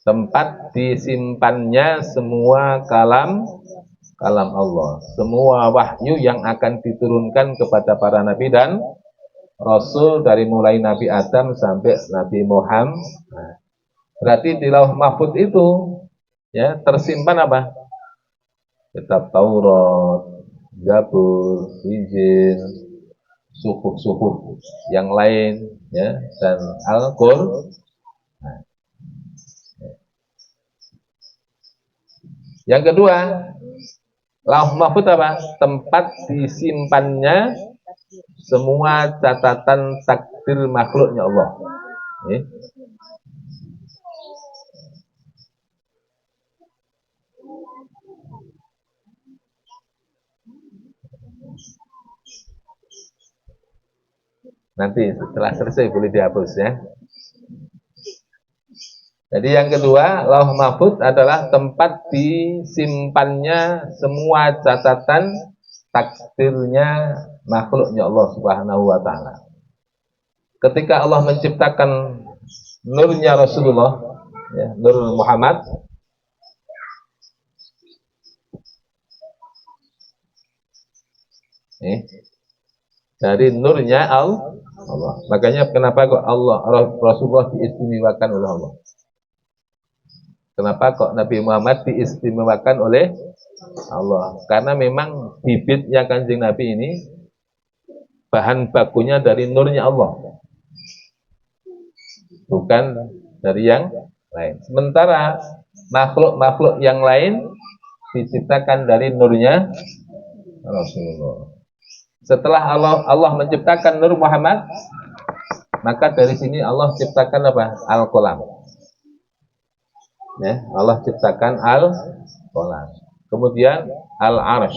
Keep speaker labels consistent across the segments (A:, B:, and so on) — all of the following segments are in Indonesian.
A: tempat disimpannya semua kalam Allah, semua wahyu yang akan diturunkan kepada para nabi dan rasul dari mulai Nabi Adam sampai Nabi Muhammad. Berarti di Lauh Mahfuz itu ya tersimpan apa? Kitab Taurat, Zabur, Injil, suhuf-suhuf yang lain ya, dan Al-Qur'an. Yang kedua, Lauh Mahfuz apa? Tempat disimpannya semua catatan takdir makhluknya Allah. Nanti setelah selesai boleh dihapus ya. Jadi yang kedua, Lauh Mahfuz adalah tempat disimpannya semua catatan takdirnya makhluknya Allah Subhanahu wa taala. Ketika Allah menciptakan nurnya Rasulullah, ya, Nur Muhammad, dari nurnya Allah. Makanya kenapa kok Rasulullah diistimewakan oleh Allah? Kenapa kok Nabi Muhammad diistimewakan oleh Allah? Karena memang bibitnya Kanjeng Nabi ini bahan bakunya dari nurnya Allah, bukan dari yang lain. Sementara makhluk-makhluk yang lain diciptakan dari nurnya Rasulullah. Setelah Allah menciptakan Nur Muhammad, maka dari sini Allah ciptakan apa? Al-Qalam. Ya, Allah ciptakan Al-Qalam. Kemudian Al-Arsh,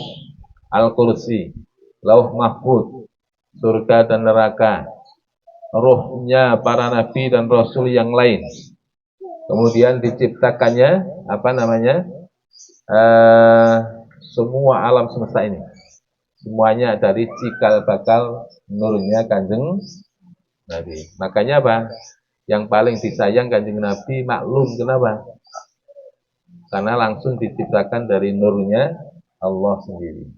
A: Al-Kursi, Lauh Mahfuz, surga dan neraka, ruhnya para nabi dan rasul yang lain. Kemudian diciptakannya semua alam semesta ini. Semuanya dari cikal bakal nurnya Kanjeng Nabi. Makanya apa? Yang paling disayang Kanjeng Nabi maklum, kenapa? Karena langsung diciptakan dari nurnya Allah sendiri.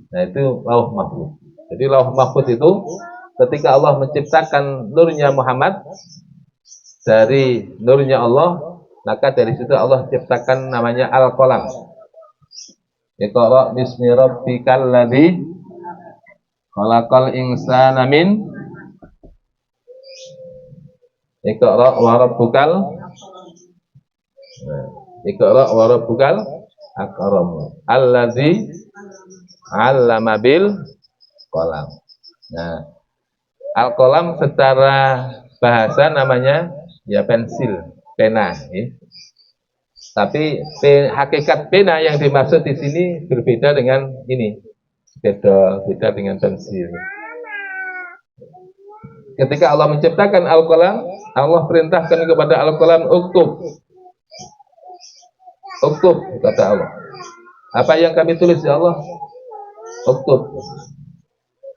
A: Nah itu Lauh Mahfuz. Jadi Lauh Mahfuz itu ketika Allah menciptakan nurnya Muhammad dari nurnya Allah, maka dari situ Allah ciptakan namanya Al-Qalam. Iqra bismi rabbikal ladzi khalaqal insana min Iqra wa rabbukal akram alladzi 'allama bil qalam. Nah, Al-Qalam secara bahasa namanya ya pensil, pena, ya. Tapi hakikat pena yang dimaksud di sini berbeda dengan ini, beda dengan pensil. Ketika Allah menciptakan Al-Qalam, Allah perintahkan kepada Al-Qalam uktub, kata Allah. Apa yang kami tulis ya Allah? Uktub.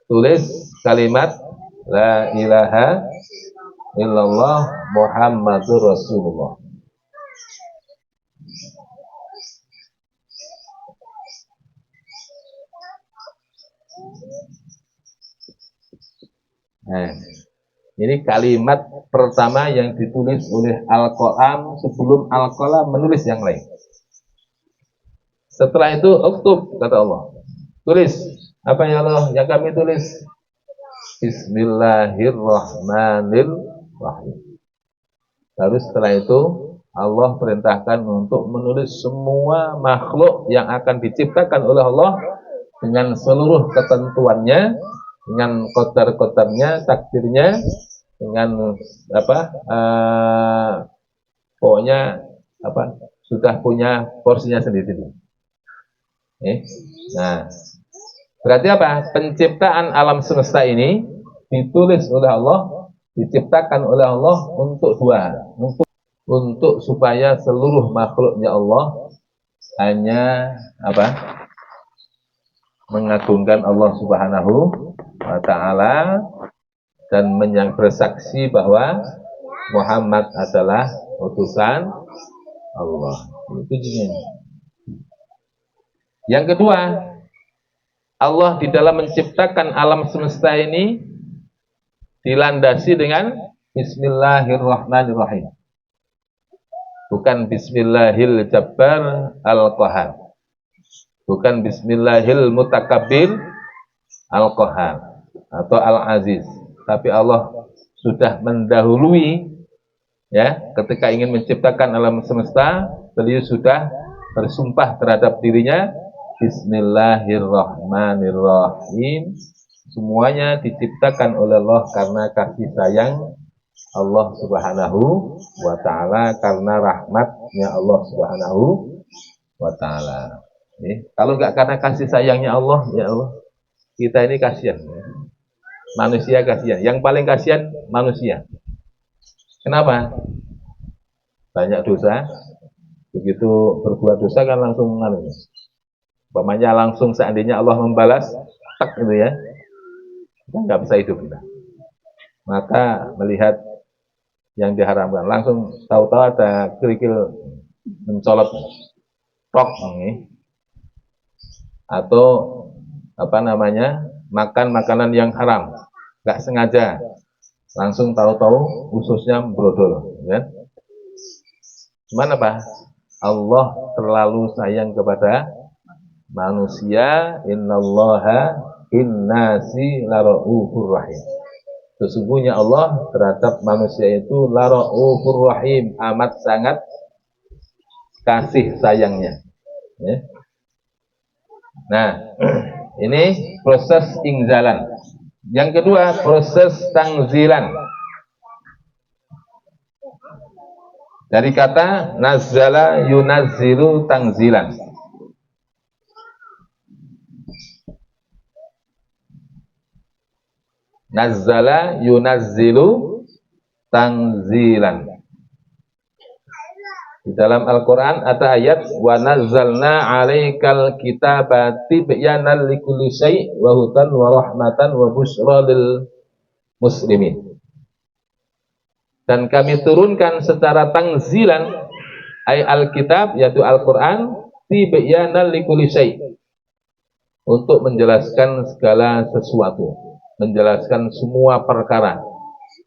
A: Tulis kalimat La ilaha illallah Muhammadur Rasulullah. Nah, ini kalimat pertama yang ditulis oleh Al-Qalam sebelum Al-Qalam menulis yang lain. Setelah itu uktub, kata Allah. Tulis. Apa ya Allah yang kami tulis? Bismillahirrahmanirrahim. Lalu setelah itu Allah perintahkan untuk menulis semua makhluk yang akan diciptakan oleh Allah dengan seluruh ketentuannya, dengan qadar-qadarnya, takdirnya, dengan pokoknya sudah punya porsinya sendiri. Nah, berarti apa? Penciptaan alam semesta ini ditulis oleh Allah, diciptakan oleh Allah untuk dua, untuk supaya seluruh makhluknya Allah hanya mengagungkan Allah Subhanahu wa ta'ala dan bersaksi bahwa Muhammad adalah utusan Allah. Itu jinnya. Yang kedua, Allah di dalam menciptakan alam semesta ini dilandasi dengan Bismillahirrahmanirrahim. Bukan Bismillahil Jabbar Al-Qahar. Bukan Bismillahil Mutakabbir Al-Qahar atau Al-Aziz. Tapi Allah sudah mendahului, ya, ketika ingin menciptakan alam semesta, beliau sudah bersumpah terhadap dirinya, Bismillahirrahmanirrahim. Semuanya diciptakan oleh Allah karena kasih sayang Allah Subhanahu wa ta'ala, karena rahmatnya Allah Subhanahu wa ta'ala. Kalau nggak karena kasih sayangnya Allah, ya Allah, kita ini kasihan. Manusia kasihan. Yang paling kasihan manusia. Kenapa? Banyak dosa. Begitu berbuat dosa kan langsung umpamanya langsung seandainya Allah membalas, tak gitu ya, kita nggak bisa hidup kita. Maka melihat yang diharamkan, langsung tahu-tahu ada kerikil mencolot, tok, atau makan makanan yang haram, nggak sengaja, langsung tahu-tahu ususnya brodol, ya. Cuman apa? Allah terlalu sayang kepada manusia. Innallaha innasi laraufur rahim. Sesungguhnya Allah terhadap manusia itu laraufur rahim, amat sangat kasih sayangnya, ya. Nah, ini proses ingzalan. Yang kedua, proses tangzilan. Dari kata nazzala yunazzilu tangzilan. Nazzala yunazzilu tangzilan. Di dalam Al-Quran ada ayat wa nazzalna 'alaikal kitaba tibyanan likulli syai' wa hudan wa rahmatan wa busyra lil muslimin. Dan kami turunkan secara tangzilan ay al-kitab, yaitu Al-Quran, tibyanan likulli syai', untuk menjelaskan segala sesuatu, menjelaskan semua perkara.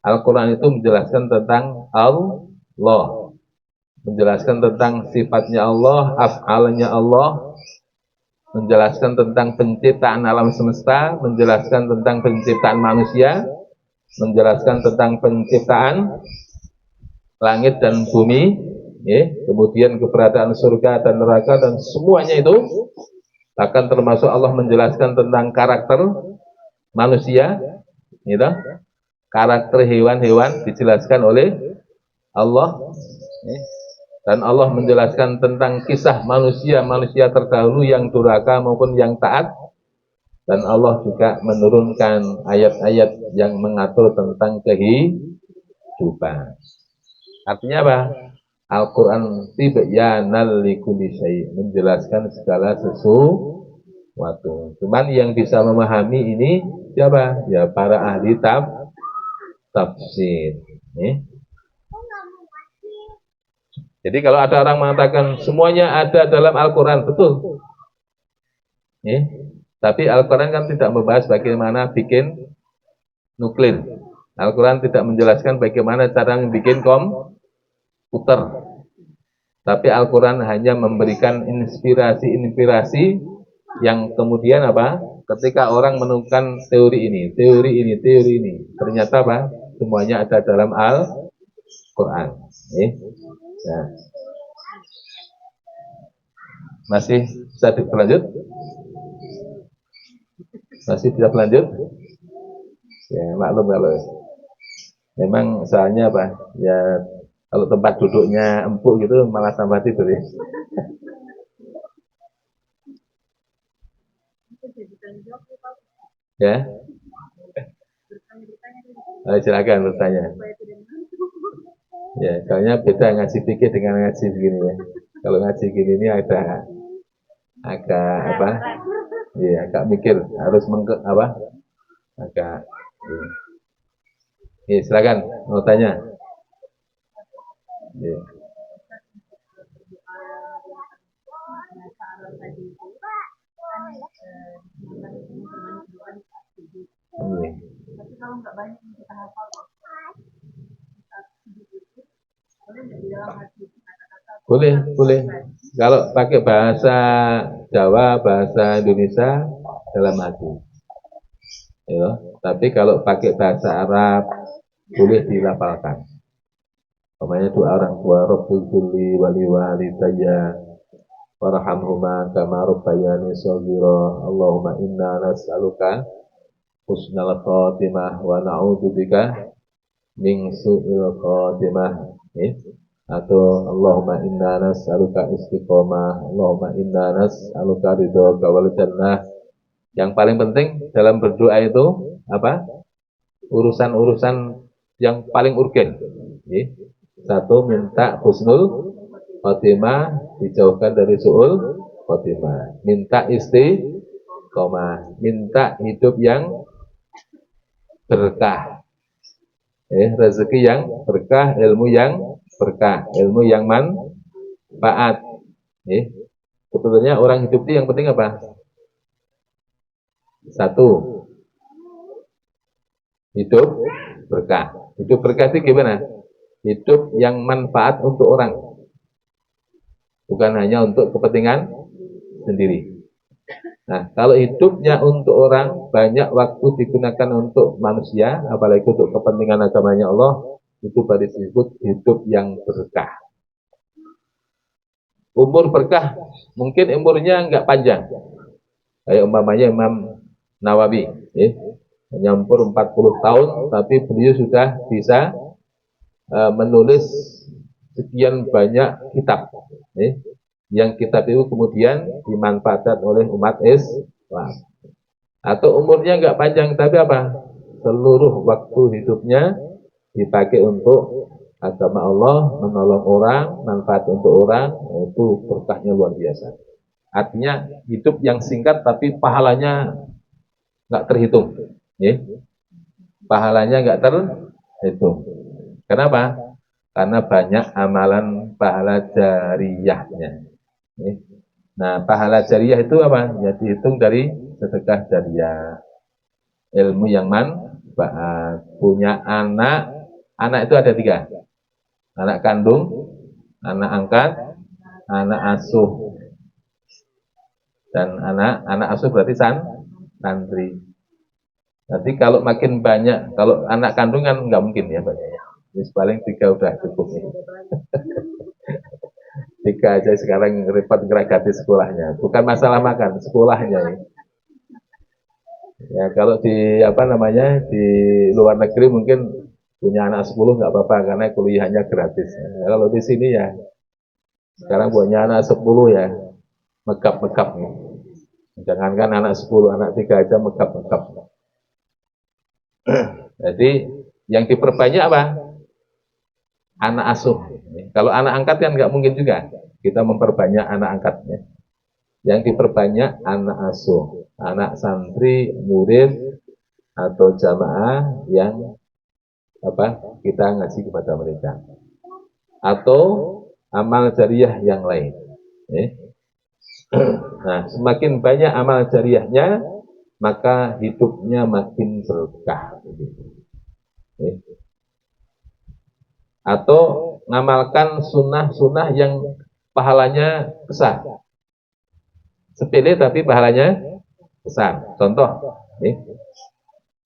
A: Al-Quran itu menjelaskan tentang Allah, menjelaskan tentang sifatnya Allah, af'alnya Allah, menjelaskan tentang penciptaan alam semesta, menjelaskan tentang penciptaan manusia, menjelaskan tentang penciptaan langit dan bumi, ya, kemudian keberadaan surga dan neraka dan semuanya itu. Bahkan termasuk Allah menjelaskan tentang karakter manusia, gitu. Karakter hewan-hewan dijelaskan oleh Allah, ya. Dan Allah menjelaskan tentang kisah manusia terdahulu yang durhaka maupun yang taat. Dan Allah juga menurunkan ayat-ayat yang mengatur tentang kehidupan. Artinya apa? Al-Quran tibyanan likulli syai', menjelaskan segala sesuatu. Cuman yang bisa memahami ini siapa? Ya para ahli tafsir. Jadi kalau ada orang mengatakan semuanya ada dalam Al-Quran, betul. Tapi Al-Quran kan tidak membahas bagaimana bikin nuklir. Al-Quran tidak menjelaskan bagaimana cara membuat komputer. Tapi Al-Quran hanya memberikan inspirasi-inspirasi yang kemudian apa? Ketika orang menemukan teori ini, ternyata apa? Semuanya ada dalam Al-Quran. Nah. Masih bisa berlanjut? Masih tidak lanjut? Ya maklum kalau memang soalnya apa? Ya kalau tempat duduknya empuk gitu malah tambah tidur ya. Ya. Silakan bertanya. Ya, soalnya beda ngaji fikih dengan ngaji begini ya. Kalau ngaji gini ini agak apa? Ya, agak mikir, harus agak. Ya, silakan mau tanya. Ya. Boleh, boleh. Kalau pakai bahasa Jawa, bahasa Indonesia dalam hati. Ya. Tapi kalau pakai bahasa Arab boleh dilafalkan. Namanya doa orang tua, Rabbil kulli wali walidayya warhamhuma kama rabbayani shaghira. Allahumma inna nas'aluka husnal khatimah wa na'udzubika min su'il khatimah. Atau Allahumma inna nas'aluka istiqomah, Allahumma inna nas'aluka ridhoka wal jannah. Yang paling penting dalam berdoa itu apa? Urusan-urusan yang paling urgen. Satu, minta husnul khotimah, dijauhkan dari su'ul khotimah. Minta istiqomah, minta hidup yang berkah. Rezeki yang berkah, ilmu yang berkah, ilmu yang manfaat. Sebetulnya orang hidup itu yang penting apa? Satu, hidup berkah. Hidup berkah itu gimana? Hidup yang manfaat untuk orang, bukan hanya untuk kepentingan sendiri. Nah, kalau hidupnya untuk orang, banyak waktu digunakan untuk manusia, apalagi untuk kepentingan agamanya Allah, itu baru disebut hidup yang berkah. Umur berkah, mungkin umurnya nggak panjang. Kayak umpamanya Imam Nawawi, menyamper 40 tahun, tapi beliau sudah bisa menulis sekian banyak kitab. Yang kitab itu kemudian dimanfaatkan oleh umat Islam. Atau umurnya nggak panjang, tapi apa? Seluruh waktu hidupnya dipakai untuk agama Allah, menolong orang, manfaat untuk orang, itu berkahnya luar biasa. Artinya hidup yang singkat tapi pahalanya nggak terhitung. Pahalanya nggak terhitung. Kenapa? Karena banyak amalan pahala jariyahnya. Nah, pahala jariyah itu apa? Ya dihitung dari sedekah jariyah. Ilmu yang manfaat. Punya anak. Anak itu ada 3. Anak kandung, anak angkat, anak asuh. Dan anak asuh berarti santri. Nanti kalau makin banyak, kalau anak kandung kan nggak mungkin ya banyak ya. Jadi paling 3 udah cukup nih. 3 aja sekarang repot gratis sekolahnya. Bukan masalah makan, sekolahnya ya. Ya kalau di di luar negeri mungkin punya anak 10 nggak apa-apa karena kuliahnya gratis. Ya, kalau di sini ya sekarang punya anak 10 ya megap-megap nih. Jangankan anak 10, anak 3 aja megap-megap. Jadi yang diperbanyak apa? Anak asuh. Kalau anak angkat kan nggak mungkin juga kita memperbanyak anak angkatnya. Yang diperbanyak anak asuh, anak santri, murid atau jamaah yang kita ngasih kepada mereka. Atau amal jariyah yang lain. Nah, semakin banyak amal jariyahnya, maka hidupnya makin berkah. Atau ngamalkan sunnah-sunnah yang pahalanya besar. Sepele tapi pahalanya besar. Contoh,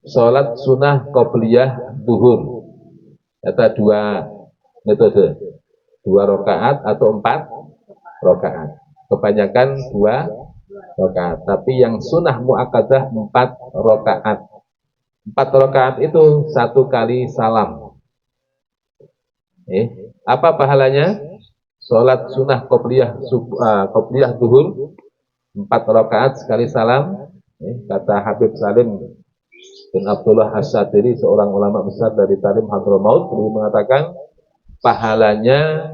A: sholat sunnah qobliyah duhur. Ada 2 metode, 2 rakaat atau 4 rakaat. Kebanyakan 2 rakaat. Tapi yang sunnah muakkadah 4 rakaat. 4 rakaat itu 1 kali salam. Apa pahalanya? Sholat sunnah qobliyah duhur 4 rakaat sekali salam. Kata Habib Salim bin Abdullah As-Satiri, seorang ulama besar dari Tarim Hadramaut, beliau mengatakan pahalanya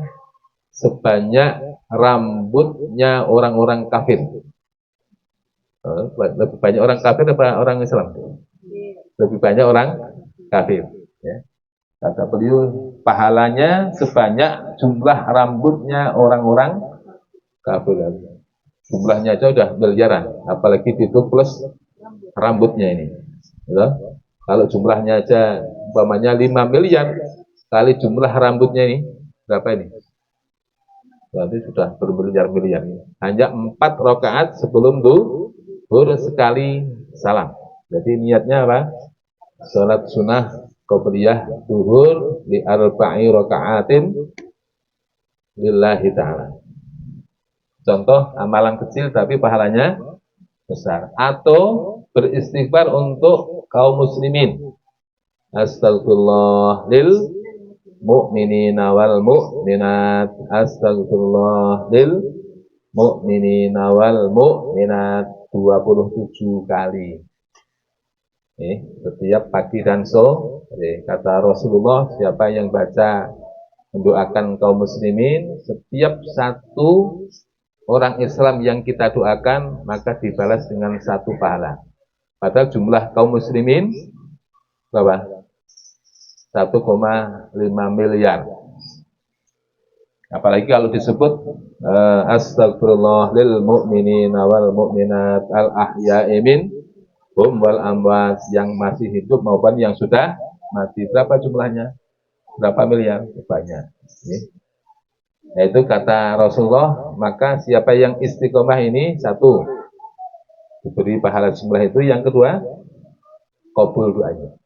A: sebanyak rambutnya orang-orang kafir. Lebih banyak orang kafir apa orang Islam? Lebih banyak orang kafir. Ya. Kata beliau, pahalanya sebanyak jumlah rambutnya orang-orang kafir. Jumlahnya aja udah miliaran, apalagi itu plus rambutnya ini. Ya. Kalau jumlahnya aja umpamanya 5 miliar kali jumlah rambutnya ini berapa ini? Berarti sudah bermiliar-miliar. Hanya 4 rakaat sebelum duhur sekali salam. Jadi niatnya apa? Salat sunnah qobliyah duhur di arba'i rakaatin lillahi ta'ala. Contoh amalan kecil tapi pahalanya besar. Atau beristighfar untuk kaum muslimin. Astagfirullah lil mu'minina wal mu'minat. Astagfirullah lil mu'minina wal mu'minat 27 kali. Setiap pagi dan sore. Kata Rasulullah, siapa yang baca mendoakan kaum muslimin, setiap satu orang Islam yang kita doakan maka dibalas dengan 1 pahala. Padahal jumlah kaum muslimin berapa? 1,5 miliar. Apalagi kalau disebut astagfirullah lil mu'minina wal mu'minat al ahya'i minhum wal amwat, yang masih hidup maupun yang sudah mati. Berapa jumlahnya? Berapa miliar? Banyak. Nah itu kata Rasulullah, maka siapa yang istiqomah ini, 1, diberi pahala jumlah itu. Yang kedua, kabul doanya.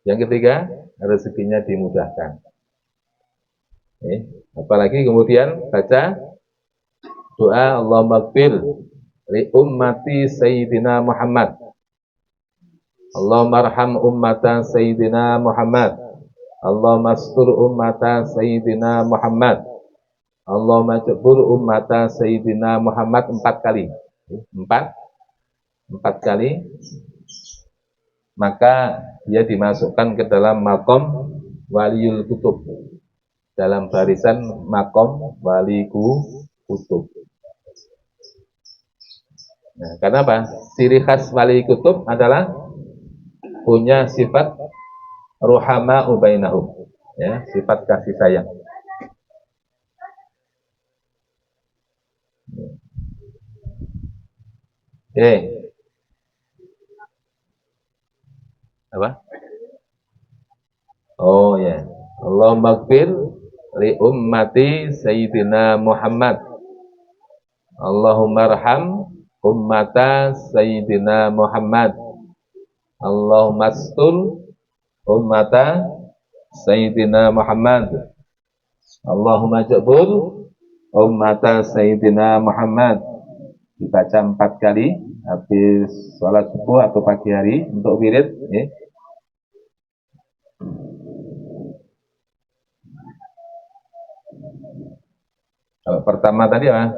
A: Yang ketiga, rezekinya dimudahkan. Apalagi kemudian baca doa Allahumma gfir li ummati Sayyidina Muhammad. Allahumma arham ummata Sayyidina Muhammad. Allahumma astur ummata Sayyidina Muhammad. Allahumma jabur ummata Sayyidina Muhammad 4 kali. 4 kali. Maka dia dimasukkan ke dalam makom waliyul kutub, dalam barisan makom wali kutub. Nah, karena apa? Ciri khas wali kutub adalah punya sifat ruhama ubainahum, ya, sifat kasih sayang. Oke. Apa? Oh ya. Allahumma gfir li ummati Sayyidina Muhammad. Allahumma arham ummata Sayyidina Muhammad. Allahumma astur ummata Sayyidina Muhammad. Allahumma jabur ummata Sayyidina Muhammad. Dibaca 4 kali habis sholat subuh atau pagi hari untuk wirid. Kalau pertama tadi apa?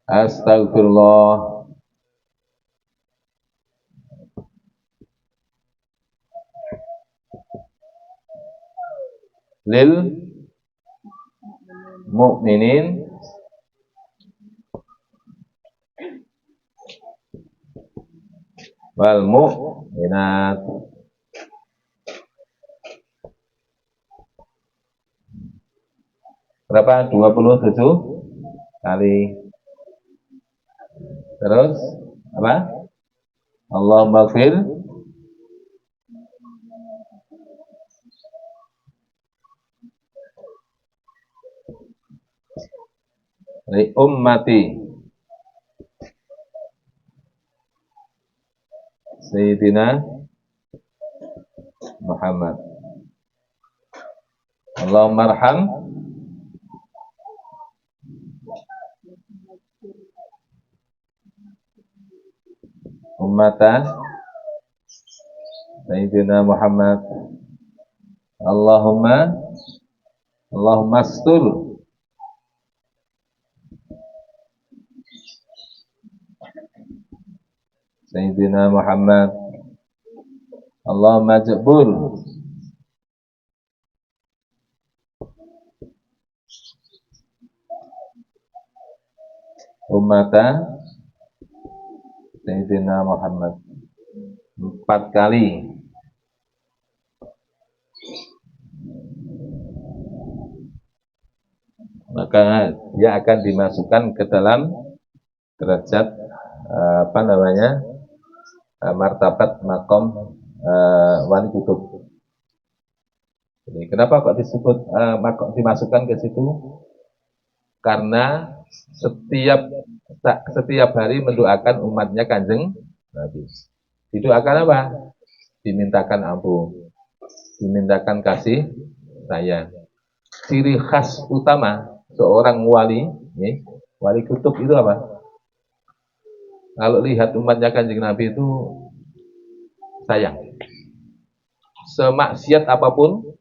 A: Astagfirullah lil mu'minin wal mu'minat. Berapa? 27 kali. Terus apa? Allahumma gfir li ummati Sayyidina Muhammad. Allahumma arham ummata Sayyidina Muhammad. Allahumma astur Sayyidina Muhammad. Allahumma jabur ummata Sayyidina Muhammad. 4 kali. maka dia akan dimasukkan ke dalam derajat martabat makom wali kutub. Jadi kenapa kok disebut dimasukkan ke situ? Karena setiap hari mendoakan umatnya Kanjeng Nabi. Didoakan apa? Dimintakan ampun, dimintakan kasih sayang. Ciri khas utama seorang wali, wali kutub itu apa? Kalau lihat umatnya Kanjeng Nabi itu sayang. Semaksiat apapun,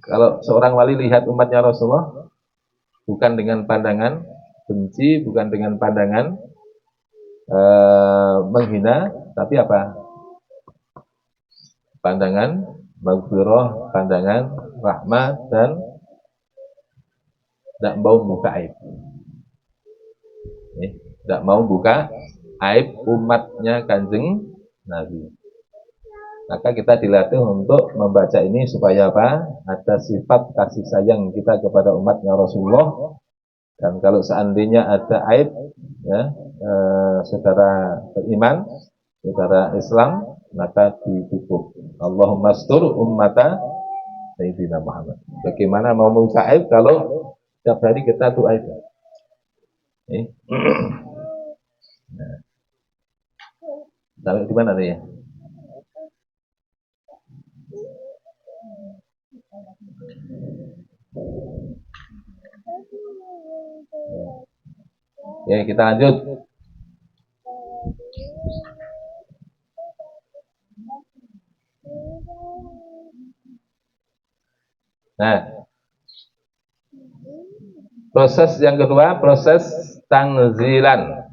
A: kalau seorang wali lihat umatnya Rasulullah, bukan dengan pandangan benci, bukan dengan pandangan menghina, tapi apa? Pandangan maghfirah, pandangan rahmat, dan tidak mau buka aib. Tidak mau buka aib umatnya Kanjeng Nabi. Maka kita dilatih untuk membaca ini supaya apa? Ada sifat kasih sayang kita kepada umatnya Rasulullah. Dan kalau seandainya ada aib, saudara beriman, saudara Islam, maka ditutup. Allahumma astur ummata Sayyidina Muhammad. Bagaimana mau membuka aib kalau setiap hari kita tuh aib? Nah, sampai di mana nih ya? Ya, kita lanjut. Nah, proses yang kedua, proses tangzilan,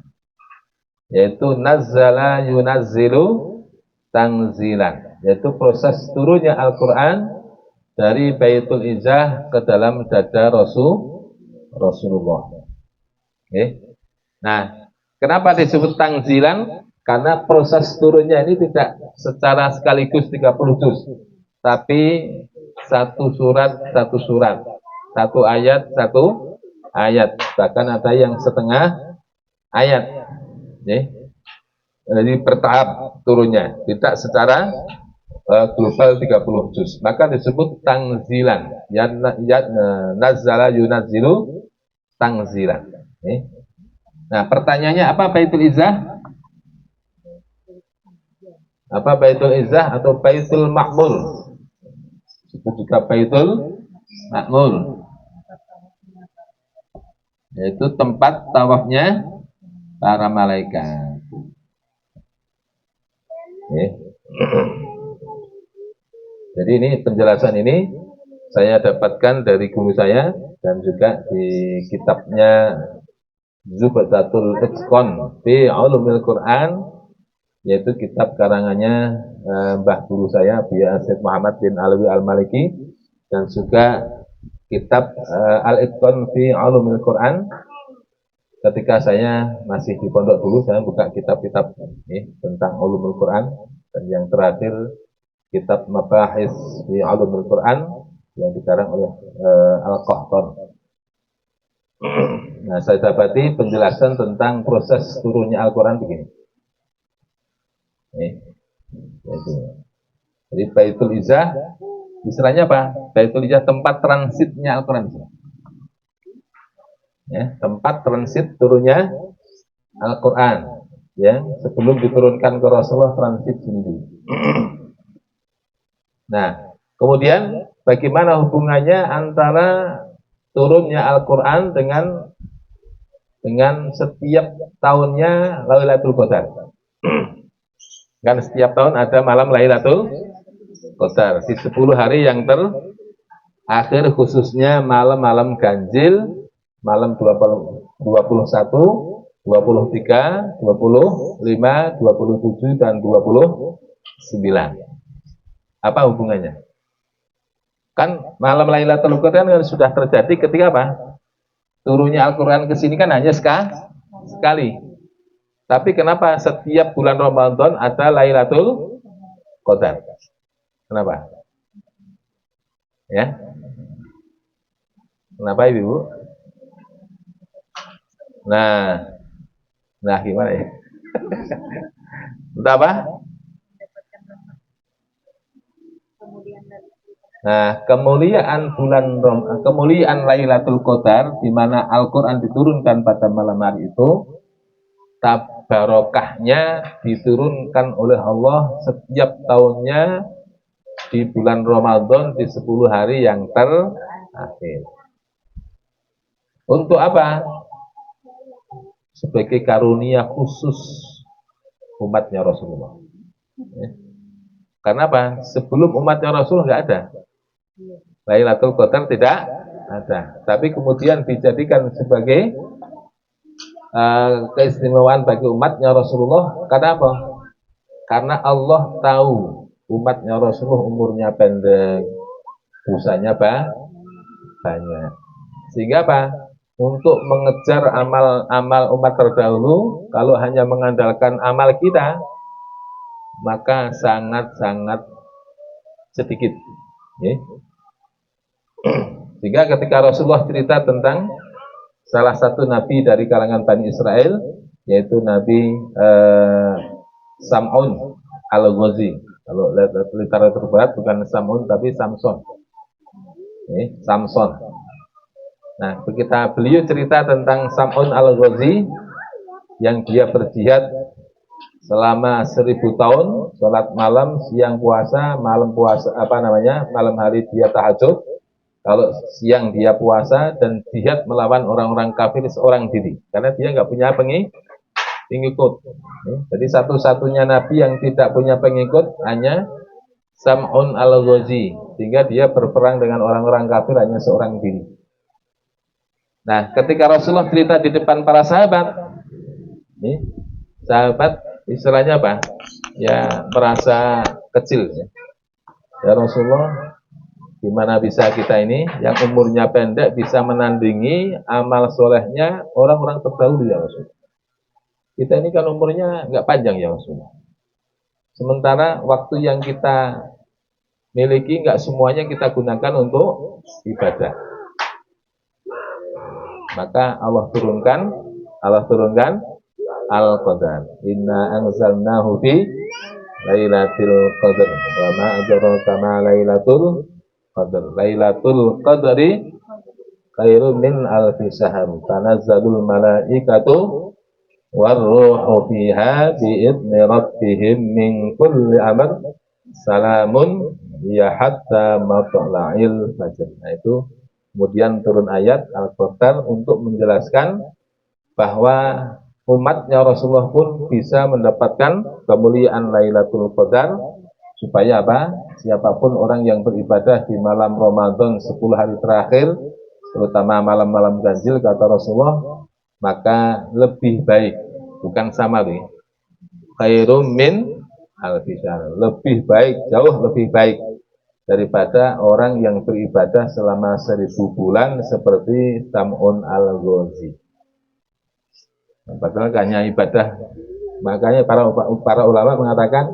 A: yaitu nazzala yunazzilu tangzilan, yaitu proses turunnya Al-Quran dari Baitul Izzah ke dalam dada Rasulullah. Nah, kenapa disebut tangzilan? Karena proses turunnya ini tidak secara sekaligus 30 juz, tapi satu surat, satu ayat, bahkan ada yang setengah ayat. Jadi bertahap turunnya, tidak secara global 30 juz. Maka disebut tangzilan. Nazzala yunazzilu tangzilan. Nah, pertanyaannya apa Baitul Izzah? Apa Baitul Izzah atau Baitul Ma'mur? Itu juga Baitul Ma'mur, yaitu tempat tawafnya para malaikat. Jadi ini penjelasan ini saya dapatkan dari guru saya dan juga di kitabnya Zubdatul Itqan fi Ulumil Quran, yaitu kitab karangannya Mbah guru saya Buya Syed Muhammad bin Alawi Al-Maliki, dan juga kitab Al-Itqan fi Ulumil Quran. Ketika saya masih di pondok dulu, saya buka kitab-kitab tentang Ulumul Quran, dan yang terakhir kitab Mabahis fi Ulumul Quran yang dikarang oleh Al-Qahtan. Nah, saya dapati penjelasan tentang proses turunnya Al-Quran begini. Jadi Baitul Izzah, istilahnya apa? Baitul Izzah tempat transitnya Al-Quran. Tempat transit turunnya Al-Quran. Sebelum diturunkan ke Rasulullah, transit sendiri. Nah, kemudian bagaimana hubungannya antara turunnya Al-Quran dengan setiap tahunnya Lailatul Qadar? Kan setiap tahun ada malam Lailatul Qadar di 10 hari yang terakhir, khususnya malam-malam ganjil, malam 21, 23, 25, 27, dan 29. Apa hubungannya? Kan malam Lailatul Qadar kan sudah terjadi ketika apa? Turunnya Al-Quran ke sini kan hanya sekali. Tapi kenapa setiap bulan Ramadan ada Lailatul Qadar? Kenapa? Kenapa Ibu? Nah, nah gimana ya? Untuk apa? Nah, kemuliaan Lailatul Qadar di mana Al-Qur'an diturunkan pada malam hari itu, tabarokahnya diturunkan oleh Allah setiap tahunnya di bulan Ramadan di 10 hari yang terakhir. Untuk apa? Sebagai karunia khusus umatnya Rasulullah. Ya. Karena apa? Sebelum umatnya Rasul nggak ada. Lailatul Qadar tidak ada. Tapi kemudian dijadikan sebagai keistimewaan bagi umatnya Rasulullah. Karena apa? Karena Allah tahu umatnya Rasulullah umurnya pendek, dosanya banyak. Sehingga apa? Untuk mengejar amal-amal umat terdahulu, kalau hanya mengandalkan amal kita, maka sangat-sangat sedikit. Ya. Sehingga ketika Rasulullah cerita tentang salah satu nabi dari kalangan Bani Israel, yaitu Nabi Sam'un al-Ghazi. Kalau literatur barat bukan Sam'un tapi Samson. Samson. Nah, ketika beliau cerita tentang Sam'un al-Ghazi yang dia berjihad selama 1000 tahun, sholat malam, siang puasa, malam puasa, malam hari dia tahajud, kalau siang dia puasa dan jihad melawan orang-orang kafir seorang diri, karena dia nggak punya pengikut. Jadi satu-satunya nabi yang tidak punya pengikut hanya Sam'un al-Ghazi, sehingga dia berperang dengan orang-orang kafir hanya seorang diri. Nah, ketika Rasulullah cerita di depan para sahabat, sahabat istilahnya apa? Ya merasa kecil. Ya Rasulullah, gimana bisa kita ini yang umurnya pendek bisa menandingi amal solehnya orang-orang terdahulu ya Rasulullah. Kita ini kan umurnya nggak panjang ya Rasulullah. Sementara waktu yang kita miliki nggak semuanya kita gunakan untuk ibadah. Maka Allah turunkan Al-Qadar. Inna anzalnahu fi Lailatul Qadar. Wa ma adraka ma Lailatul Qadar. Lailatul Qadri khairum min alfi syahr. Tanazzalul malaikatu warruhu fiha bi'idni rabbihim min kulli amr. Salamun ya hatta matla'il fajr. Nah itu kemudian turun ayat Al-Qadar untuk menjelaskan bahwa umatnya Rasulullah pun bisa mendapatkan kemuliaan Lailatul Qadar, supaya apa? Siapapun orang yang beribadah di malam Ramadan 10 hari terakhir, terutama malam-malam ganjil, kata Rasulullah, maka lebih baik, bukan sama nih, khairum min al-fisar, lebih baik, jauh lebih baik daripada orang yang beribadah selama 1000 bulan seperti Sam'un al-Ghazi. Padahal hanya ibadah. Makanya para ulama mengatakan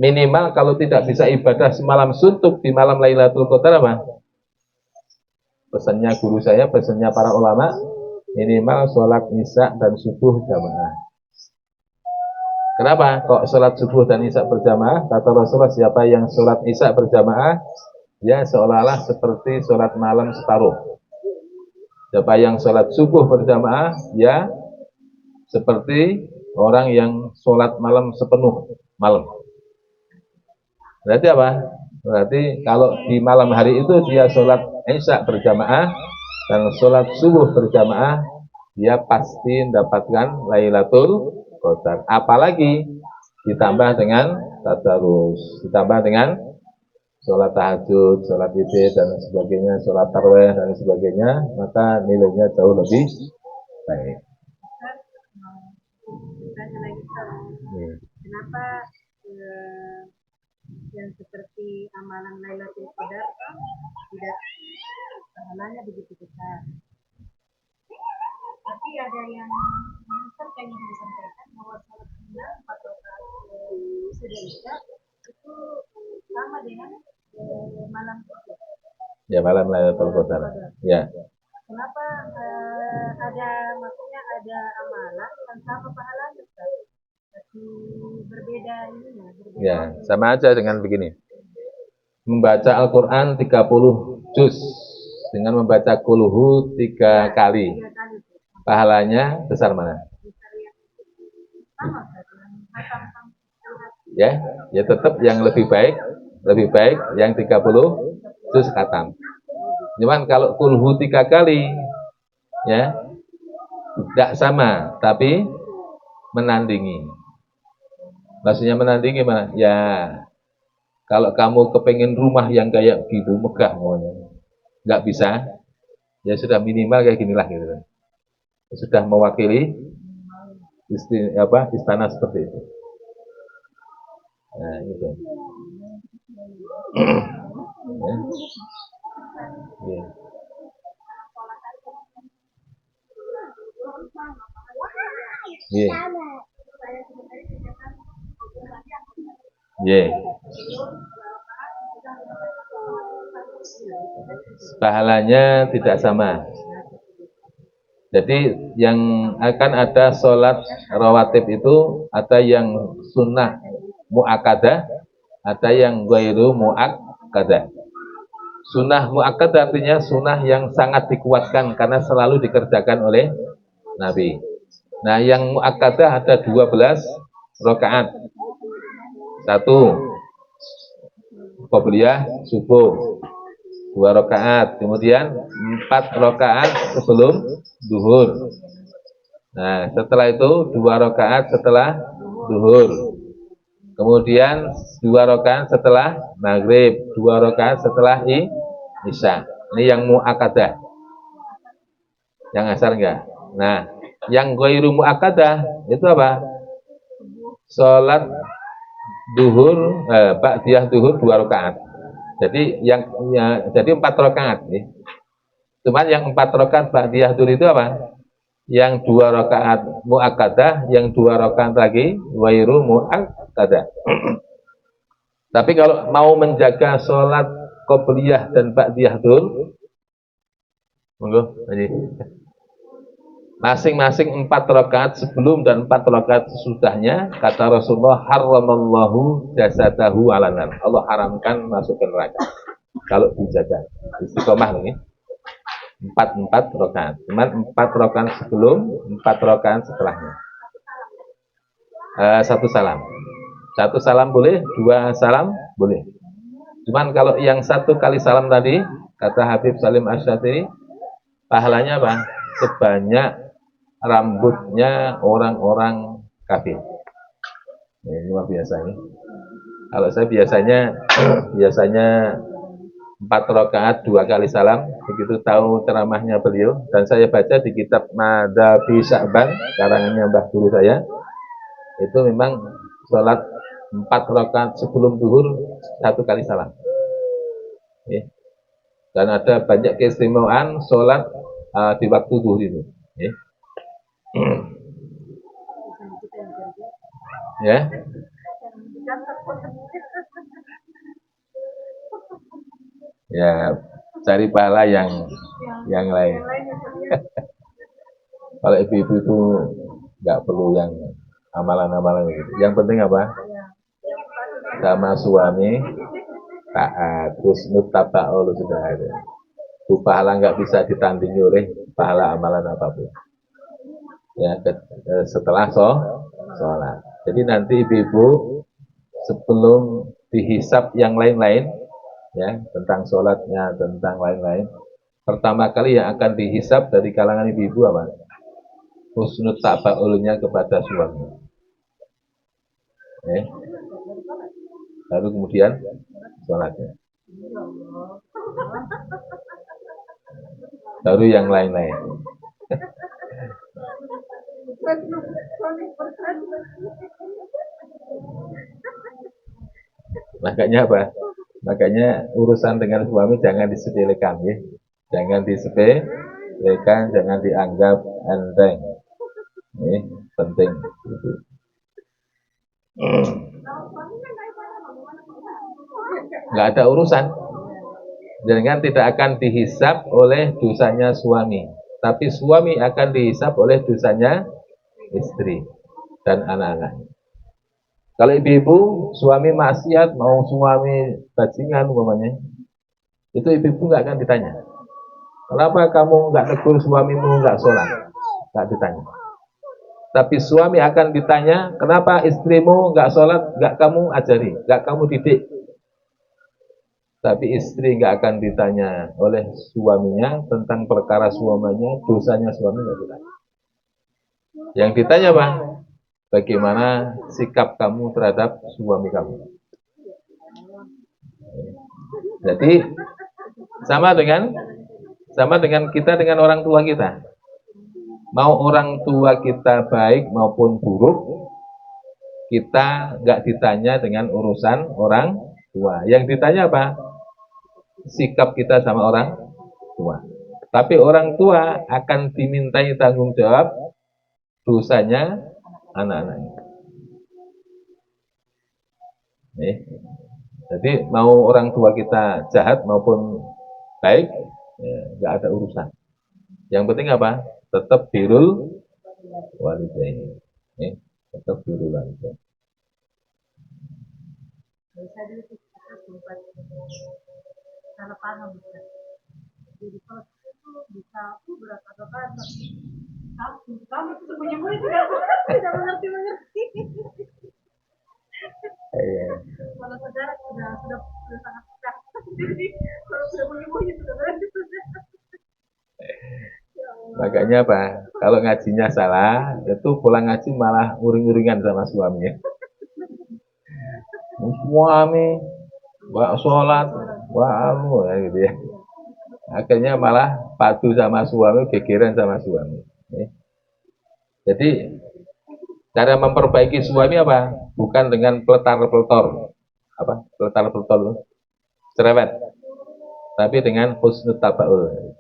A: minimal kalau tidak bisa ibadah semalam suntuk di malam Lailatul Qadar apa? Pesannya guru saya, pesannya para ulama, minimal sholat isya dan subuh jamaah. Kenapa kok sholat subuh dan isya berjamaah? Kata Rasulullah, siapa yang sholat isya berjamaah, ya seolah-olah seperti sholat malam separuh. Siapa yang sholat subuh berjamaah, ya seperti orang yang sholat malam sepenuh malam. Berarti apa? Berarti kalau di malam hari itu dia sholat isya berjamaah dan sholat subuh berjamaah, dia pasti mendapatkan Lailatul Qadar. Apalagi ditambah dengan tadarus, ditambah dengan sholat tahajud, sholat witir dan sebagainya, sholat tarawih dan sebagainya, maka nilainya jauh lebih baik.
B: Kenapa yang seperti amalan Lailatul Qadar tidak pahalanya begitu besar? Tapi ada yang mengusulkan yang disampaikan bahwa sholat sunnah 4 rakaat sudah isya itu sama dengan malam itu.
A: Ya malam Lailatul Qadar. Ya.
B: ada maksudnya ada amalan yang sama pahalanya Ustaz. Tapi berbeda ininya, berbeda.
A: Ya, sama aja dengan begini. Membaca Al-Quran 30 juz dengan membaca kulhu 3 kali.
B: 3 kali itu.
A: Pahalanya besar mana?
B: Besar yang sama Ustaz, yang hatam sama.
A: Ya, ya tetap yang lebih baik yang 30 juz khatam. Cuman kalau kulhu 3 kali, ya, tidak sama, tapi menandingi. Maksudnya menandingi mana? Ya, kalau kamu kepengen rumah yang kayak gitu, megah maunya, nggak bisa, ya sudah minimal kayak ginilah gitu. Sudah mewakili istana seperti itu. Nah, itu. Ya. Ya. Ya. Pahalanya tidak sama. Jadi yang akan ada sholat rawatib itu ada yang sunnah mu'akkadah, ada yang ghairu mu'akkadah. Sunnah mu'akkadah artinya sunnah yang sangat dikuatkan karena selalu dikerjakan oleh Nabi. Nah, yang mu'akkadah ada 12 rakaat. 1 qobliyah subuh, 2 rakaat, kemudian 4 rakaat sebelum duhur. Nah, setelah itu 2 rakaat setelah duhur. Kemudian 2 rakaat setelah maghrib, 2 rakaat setelah isya. Ini yang mu'akkadah. Yang asar enggak? Nah, yang ghairu mu'akkadah itu apa? Salat duhur, ba'diyah duhur 2 rakaat. Jadi jadi 4 rakaat nih. Cuman yang 4 rakaat ba'diyah duhur itu apa? Yang 2 rakaat mu'akkadah, yang 2 rakaat lagi ghairu mu'akkadah. Tapi kalau mau menjaga sholat qobliyah dan ba'diyah duhur, monggo, masing-masing 4 rakaat sebelum dan 4 rakaat sesudahnya, kata Rasulullah, haramallahu jasadahu ala nar. Allah haramkan masuk ke neraka kalau dijaga. Istiqomah nih. 4 rakaat. Cuman 4 rakaat sebelum, 4 rakaat setelahnya. 1 salam. 1 salam boleh, 2 salam boleh. Cuman kalau yang 1 kali salam tadi, kata Habib Salim Asy-Syadzili, pahalanya apa? Sebanyak rambutnya orang-orang kafir. Ini luar biasa ini. Kalau saya biasanya 4 rakaat 2 kali salam, begitu tahu ceramahnya beliau, dan saya baca di kitab Madhabi Sya'ban, karangannya Mbah Guru saya, itu memang sholat 4 rakaat sebelum duhur 1 kali salam. Ya. Dan ada banyak keistimewaan sholat di waktu duhur itu. Ya. Ya. Ya, cari pahala yang lain. Kalau ibu-ibu itu nggak perlu yang amalan-amalan gitu. Yang penting apa? Sama suami taat, terus nuttaba'ul sudah ada. Itu pahala nggak bisa ditandingi oleh pahala amalan apapun. Ya, setelah sholat. Jadi nanti ibu-ibu sebelum dihisap yang lain-lain, ya, tentang sholatnya, tentang lain-lain, pertama kali yang akan dihisap dari kalangan ibu-ibu apa? Husnul taba'ulnya kepada suami. Ya. Lalu kemudian sholatnya. Baru yang lain-lain. Makanya apa? Makanya urusan dengan suami jangan disepelekan, ya. Jangan disepelekan, jangan dianggap enteng. Ini penting. Nggak ada urusan. Jangan tidak akan dihisap oleh dosanya suami. Tapi suami akan dihisap oleh dosanya istri dan anak-anak. Kalau ibu-ibu, suami maksiat, mau suami bajingan umpamanya, itu ibu-ibu nggak akan ditanya. Kenapa kamu nggak tegur suamimu nggak sholat? Nggak ditanya. Tapi suami akan ditanya, kenapa istrimu nggak sholat, nggak kamu ajari, nggak kamu didik. Tapi istri nggak akan ditanya oleh suaminya tentang perkara suaminya, dosanya suami nggak ditanya. Yang ditanya apa? Bagaimana sikap kamu terhadap suami kamu? Jadi sama dengan kita dengan orang tua kita. Mau orang tua kita baik maupun buruk, kita nggak ditanya dengan urusan orang tua. Yang ditanya apa? Sikap kita sama orang tua. Tapi orang tua akan dimintai tanggung jawab dosanya anak-anaknya. Jadi mau orang tua kita jahat maupun baik, ya, nggak ada urusan. Yang penting apa? Tetap birrul walidain. Tetap birrul walidain.
B: Bisa dulu kita sempat salah paham. Jadi kalau itu bisa berapa kali kamu tuh sembunyi-sembunyi tidak mengerti. Kalau saudara sudah sangat pecah. Jadi kalau sudah sembunyi-sembunyi sudah berarti sudah.
A: Makanya apa? Kalau ngajinya salah, itu pulang ngaji malah uring-uringan sama suaminya. Suami, wah sholat, wah ya gitu ya. Akhirnya malah padu sama suami, gegeran sama suami. Jadi cara memperbaiki suami apa? Bukan dengan peletar-peletor, apa? Peletar-peletor, cerewet, tapi dengan husnul tabaul.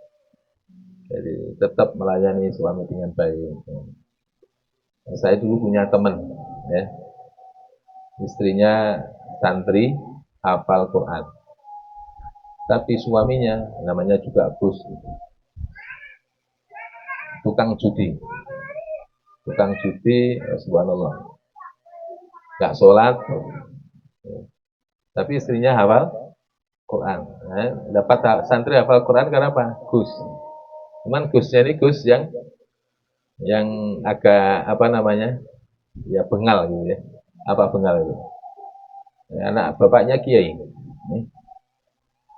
A: Jadi tetap melayani suami dengan baik. Saya dulu punya teman, ya, istrinya santri, hafal Quran. Tapi suaminya namanya juga Gus, tukang judi, subhanallah, nggak sholat, tapi istrinya hafal Quran. Dapat santri hafal Quran karena apa? Gus. Cuman Gusnya ini Gus yang agak apa namanya, ya bengal gitu ya. Apa bengal itu? Anak bapaknya kiai,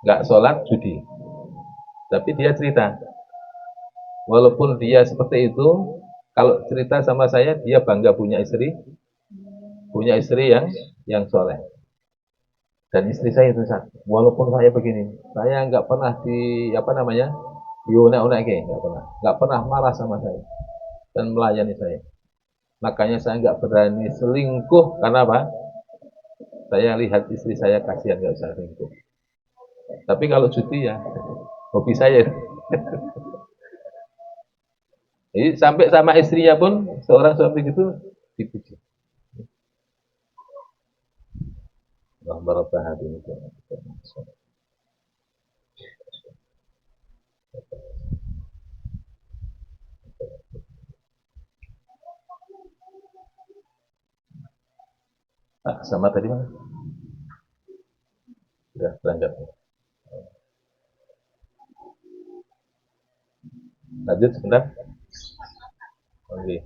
A: nggak sholat judi. Tapi dia cerita, walaupun dia seperti itu, kalau cerita sama saya, dia bangga punya istri yang soleh. Dan istri saya itu, walaupun saya begini, saya nggak pernah diunek-unek, nggak pernah marah sama saya dan melayani saya. Makanya saya nggak berani selingkuh karena apa? Saya lihat istri saya kasihan nggak usah selingkuh. Tapi kalau judi ya hobi saya. Jadi sampai sama istrinya pun seorang suami gitu dipuji. Allah hati itu. Sama tadi mana? Sudah berangkat. Lanjut sebentar. Oke.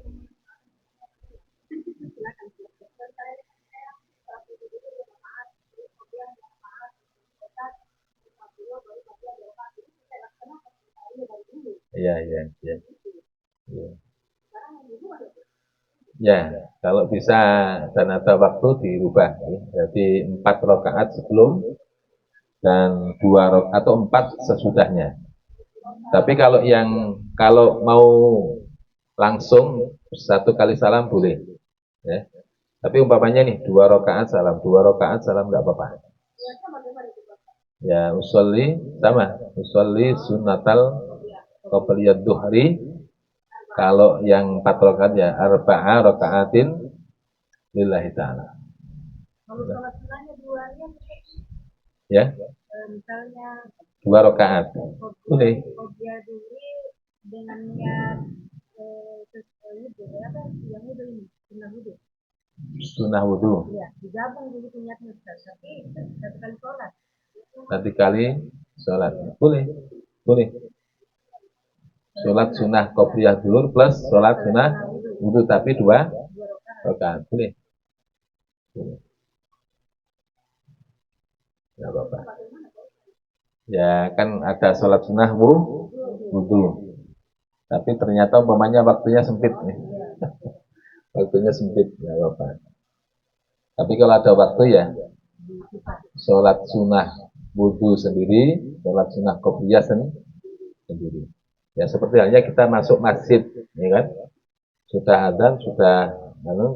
A: Iya. Ya, kalau bisa dan ada waktu dirubah. Ya. Jadi 4 rakaat sebelum dan 2 rakaat atau 4 sesudahnya. Tapi kalau mau langsung 1 kali salam boleh. Ya. Tapi umpamanya nih 2 rakaat salam, 2 rakaat salam nggak apa-apa. Ya, usolli sunnatal qobliyad duhri. Kalau yang 4 rakaat ya arba'a rakaatin lillahi ta'ala.
B: Kalau sholat sunahnya duanya,
A: Ya,
B: misalnya
A: 2 rakaat. Boleh.
B: dengan niat wudhu apa yang wudhu ini sunnah wudhu
A: Sunnah wudhu.
B: ya digabung begitu niatnya Ustaz tapi itu satu kali sholat
A: Nanti kali sholat. Boleh. Boleh. Sholat sunnah qobliyah dulu plus sholat sunnah wudhu tapi 2 rakaat. Boleh. Boleh. Nggak apa-apa. Ya kan ada sholat sunnah wudhu. Tapi ternyata umpamanya waktunya sempit nih. Waktunya sempit, nggak apa-apa. Tapi kalau ada waktu ya sholat sunnah wudhu sendiri, sholat sunnah qobliyah sendiri. Ya seperti halnya kita masuk masjid, ya kan? Sudah adzan, sudah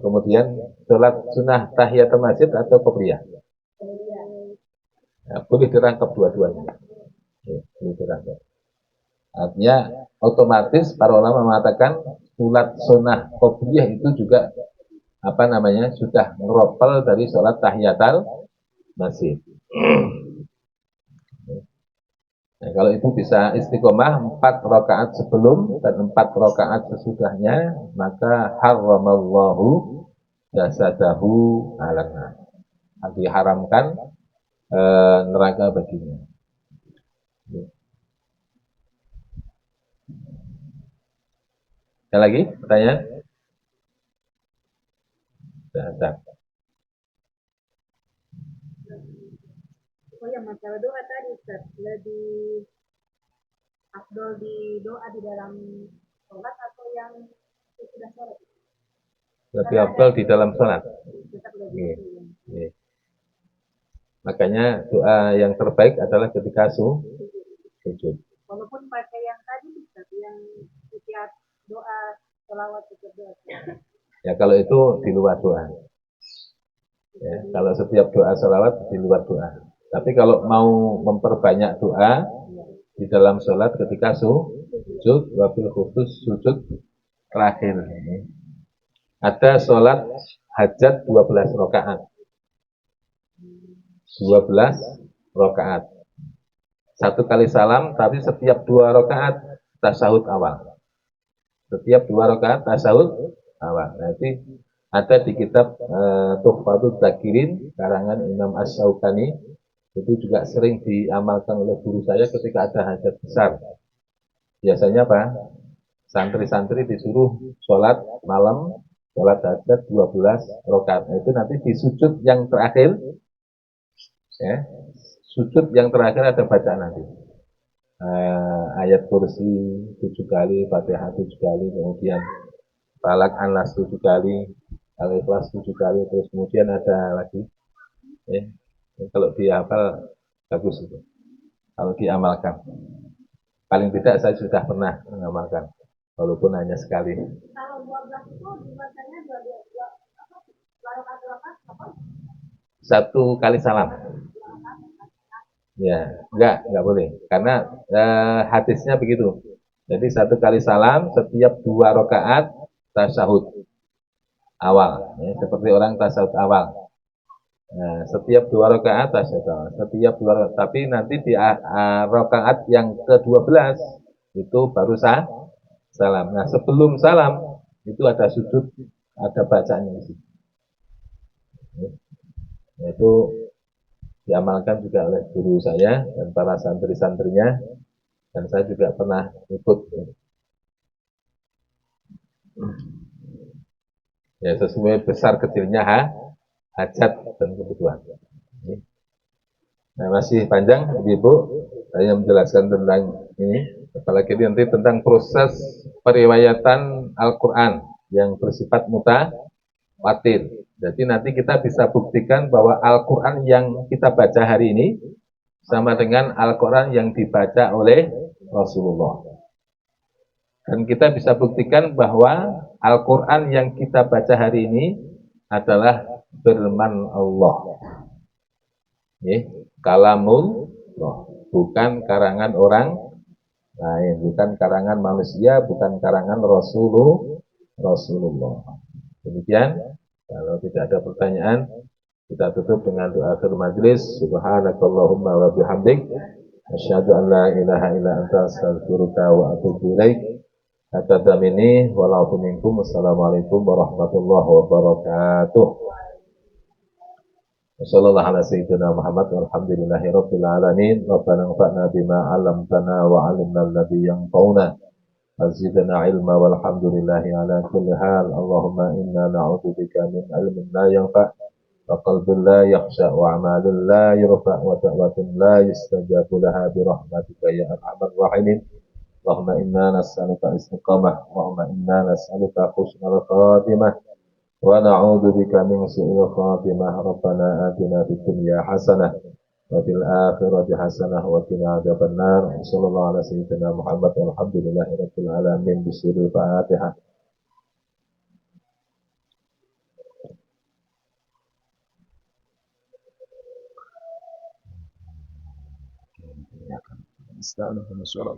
A: kemudian sholat sunnah tahiyatul masjid atau qobliyah. Ya, boleh dirangkap dua-duanya. Ya, boleh dirangkap. Artinya otomatis para ulama mengatakan sholat sunnah qobliyah itu juga sudah meropel dari sholat tahiyatul masjid. Nah, kalau itu bisa istiqomah 4 rakaat sebelum dan 4 rakaat sesudahnya, maka haramallahu jasadahu alanna. Diharamkan neraka baginya. Ada lagi pertanyaan? Sudah.
B: oh ya masalah doa tadi Ustaz lebih afdol di doa di dalam sholat atau yang sudah sholat
A: Lebih afdal di dalam sholat.
B: tetap lebih
A: Oke. Makanya doa yang terbaik adalah ketika sujud.
B: walaupun pakai yang tadi Ustaz yang setiap doa sholawat setiap doa
A: Ya kalau itu di luar doa. Ya, kalau setiap doa sholawat di luar doa. Tapi kalau mau memperbanyak doa di dalam sholat ketika sujud, wabil khusus sujud terakhir. Ada sholat hajat 12 rakaat. 12 rakaat. 1 kali salam, tapi setiap 2 rakaat tasyahud awal. Setiap 2 rakaat tasyahud awal. Nanti ada di kitab Tuhfatul Dzakirin karangan Imam Asy-Syaukani. Itu juga sering diamalkan oleh guru saya ketika ada hajat besar. Biasanya apa? Santri-santri disuruh sholat malam, sholat hajat 12 rakaat. Nah, itu nanti di sujud yang terakhir, ya, sujud yang terakhir ada bacaan nanti. Ayat kursi 7 kali, Fatihah 7 kali, kemudian Falak Anas 7 kali, Al-Ikhlas 7 kali, terus kemudian ada lagi, ya. Kalau dihafal bagus itu. Kalau diamalkan, paling tidak saya sudah pernah mengamalkan, walaupun hanya sekali.
B: kalau 12 itu dibacanya 12
A: 1 kali salam. Ya, enggak boleh. Karena hadisnya begitu. Jadi 1 kali salam setiap 2 rakaat tasyahud awal. Ya, seperti orang tasyahud awal. Nah, setiap 2 rakaat tasyahud. Setiap 2 rakaat. Tapi nanti di rakaat yang ke-12 itu baru salam. Nah, sebelum salam itu ada sujud, ada bacaannya di situ. Nah, itu diamalkan juga oleh guru saya dan para santri-santrinya, dan saya juga pernah ikut. Ya, sesuai besar kecilnya hajat dan kebutuhan. Nah, masih panjang, Ibu, saya menjelaskan tentang ini, apalagi nanti tentang proses periwayatan Al-Quran yang bersifat mutawatir. Jadi nanti kita bisa buktikan bahwa Al-Quran yang kita baca hari ini sama dengan Al-Quran yang dibaca oleh Rasulullah. Dan kita bisa buktikan bahwa Al-Quran yang kita baca hari ini adalah firman Allah. Kalamullah, bukan karangan orang lain, bukan karangan manusia, bukan karangan Rasulullah. Demikian, kalau tidak ada pertanyaan, kita tutup dengan doa akhir majlis. Subhanakallahumma wa bihamdik, asyhadu an la ilaha illa anta astaghfiruka wa atubu ilaik. Atada minni wala'afu minkum. Wassalamualaikum warahmatullahi wabarakatuh. Wassallallahu ala sayyidina Muhammad walhamdulillahi rabbil alamin. Rabbana anfa'na bima 'allamtana wa 'allimna alladhi yanfa'una. Zidna ilma walhamdulillahi ala kulli hal. Allahumma inna na'udzubika min ilmin la yanfa' wa qalbin la yakhsha wa 'amalin la yurfa' wa da'watin la yustajabu laha bi rahmatika ya arhamar rahimin. Allahumma inna nas'aluka istiqamah. Allahumma inna nas'aluka husnal khatimah. Wa na'udzu bika min su'il khatimah. Rabbana atina fid dunya hasanah wa fil akhirati hasanah wa qina adzabannar. Sallallahu ala sayyidina Muhammad walhamdulillahi rabbil alamin. Bismillahil Fatihah.
C: نستعين في المسؤول